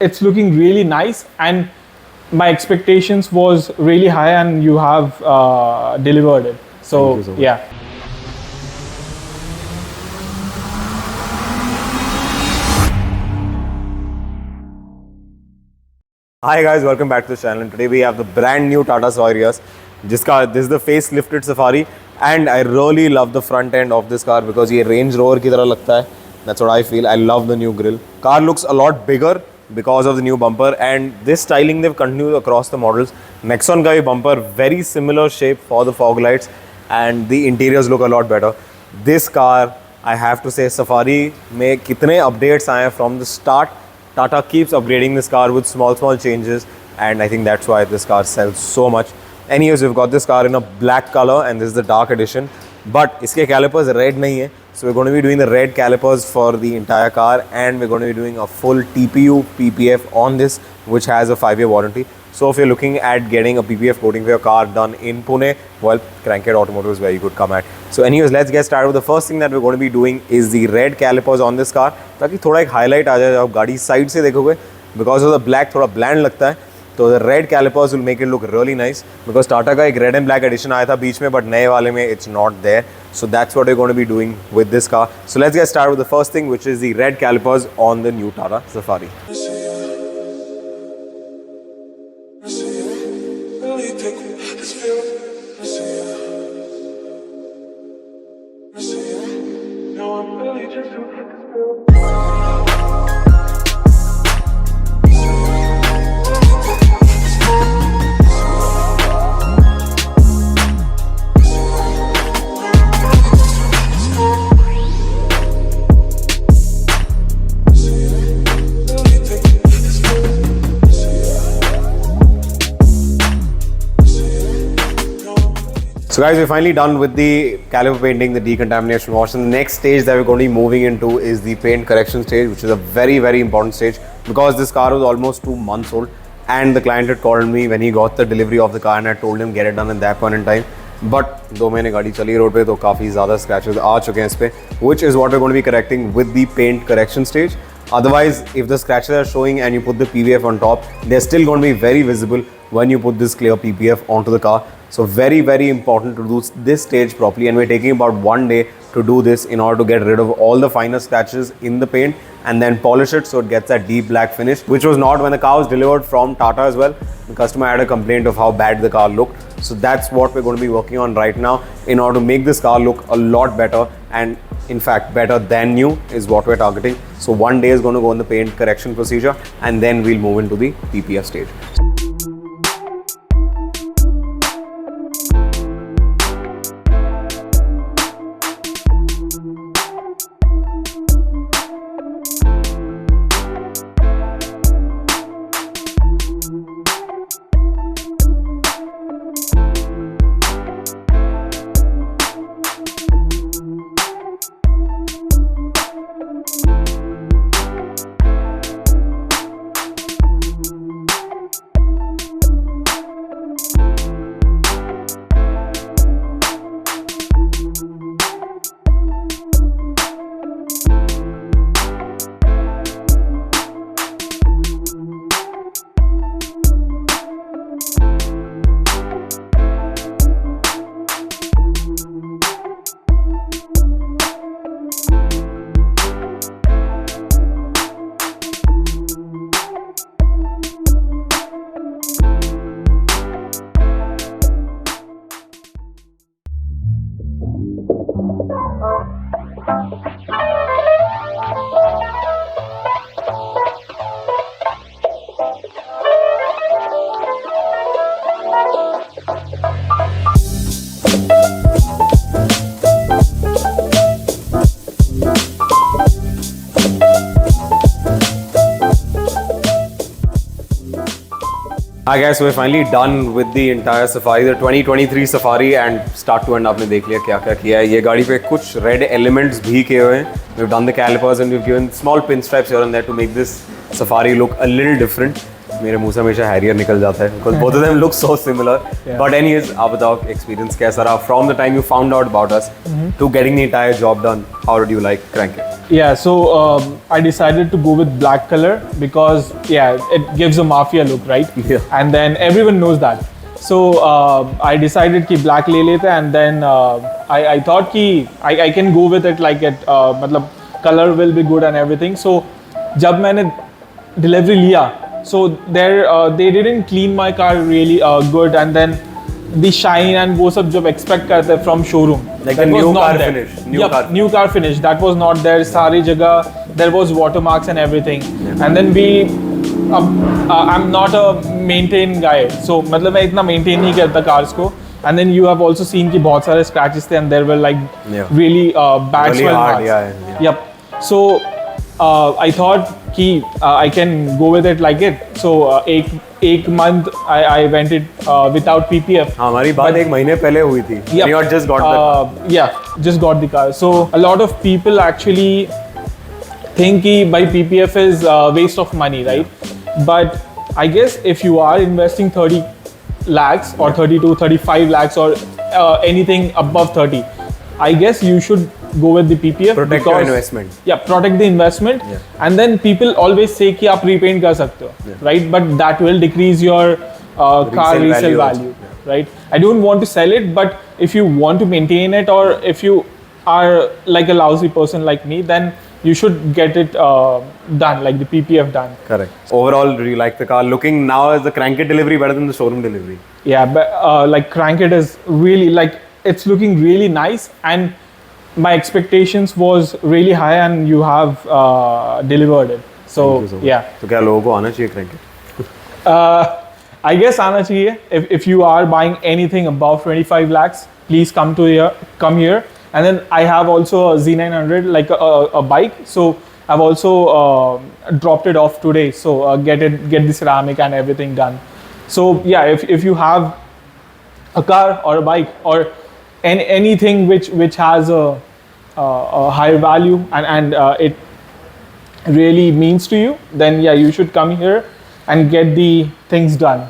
It's looking really nice, and my expectations was really high, and you have delivered it. So, Thank you so much. yeah. Hi guys, welcome back to the channel. And today we have the brand new Tata Safari. This is the facelifted Safari, and I really love the front end of this car because ये Range Rover की तरह लगता है. That's what I feel. I love the new grille. Car looks a lot bigger because of the new bumper, and this styling they've continued across the models. Nexon का भी bumper, very similar shape for the fog lights, and the interiors look a lot better. This car, I have to say, Safari में कितने updates आए from the start. Tata keeps upgrading this car with small changes, and I think that's why this car sells so much. Anyways, we've got this car in a black color, and this is the dark edition. But iske calipers red nahi hai, so we're going to be doing the red calipers for the entire car, and we're going to be doing a full TPU PPF on this, which has a 5-year warranty. So if you're looking at getting a PPF coating for your car done in Pune, well, Crankit Automotive is where you could come at. So anyways, let's get started with the first thing that we're going to be doing is the red calipers on this car. ताकि थोड़ा एक highlight आ जाए जब आप गाड़ी side से देखोगे, because of the black थोड़ा bland लगता है, तो the red calipers will make it look really nice. Because Tata का एक red and black edition आया था बीच में, but नए वाले में it's not there. So that's what we're going to be doing with this car. So let's get started with the first thing, which is the red calipers on the new Tata Safari. So guys, we're finally done with the caliper painting, the decontamination wash, and the next stage that we're going to be moving into is the paint correction stage, which is a very important stage because this car was almost 2 months old, and the client had called me when he got the delivery of the car, and I told him get it done in that point in time. But 2 महीने गाड़ी चली road पे तो काफ़ी ज़्यादा scratches आ चुके हैं इस पे, which is what we're going to be correcting with the paint correction stage. Otherwise, if the scratches are showing and you put the PPF on top, they're still going to be very visible when you put this clear PPF onto the car. So very important to do this stage properly, and we're taking about 1 day to do this in order to get rid of all the finer scratches in the paint and then polish it so it gets that deep black finish, which was not when the car was delivered from Tata as well. The customer had a complaint of how bad the car looked. So that's what we're going to be working on right now in order to make this car look a lot better, and in fact better than new is what we're targeting. So 1 day is going to go in the paint correction procedure, and then we'll move into the PPF stage. Hi guys, so we're finally done with the entire Safari, the 2023 Safari, and start to end आपने देख लिया क्या क्या किया है. ये गाड़ी पे कुछ red elements भी किए हुए हैं. We've done the calipers and we've given small pinstripes here and there to make this Safari look a little different. मेरे मुंह से हमेशा Harrier निकल जाता है because both of them look so similar. Yeah. But anyways, आप बताओ experience कैसा रहा from the time you found out about us to getting the entire job done. How did you like Crankit? Yeah, so I decided to go with black color because it gives a mafia look, right? Yeah. And then everyone knows that. So I decided कि black ले लेते हैं, and then I thought कि I can go with it like it मतलब color will be good and everything. So जब मैंने delivery लिया, so they didn't clean my car really good, and then the shine and वो सब जब expect करते हैं from showroom, Like that the was new not car there. finish, New car finish, that was not there. सारी जगह there was watermarks and everything, and then I'm not a maintain guy, so मतलब मैं इतना maintain नहीं करता cars को. And then you have also seen कि बहुत सारे scratches थे, and there were like really bad Really swell hard, marks. yeah. Yep. So I thought कि I can go with it like it. So एक month I went it without PPF. हाँ, हमारी बात एक महीने पहले हुई थी. Yep. You had just got the yeah, just got the car. So a lot of people actually think कि by PPF is waste of money, right? But I guess if you are investing 30 lakhs or 30 to 35 lakhs or anything above 30, I guess you should go with the PPF. Protect your investment. Yeah, protect the investment. Yeah. And then people always say कि आप repaint कर सकते हो, right? But that will decrease your car resale value, right? I don't want to sell it, but if you want to maintain it, or if you are like a lousy person like me, then you should get it done, like the PPF done. Correct. Overall, do you like the car? Looking now, is the Crankit delivery better than the showroom delivery? Yeah, but like Crankit is really like, it's looking really nice, and my expectations was really high, and you have delivered it. So yeah. तो क्या लोगों को आना चाहिए Crankit? I guess आना चाहिए. If you are buying anything above 25 lakhs, please come here. And then I have also a Z900, like a bike. So I've also dropped it off today. So get the ceramic and everything done. So yeah, if you have a car or a bike or anything which has a higher value and it really means to you, then yeah, you should come here and get the things done.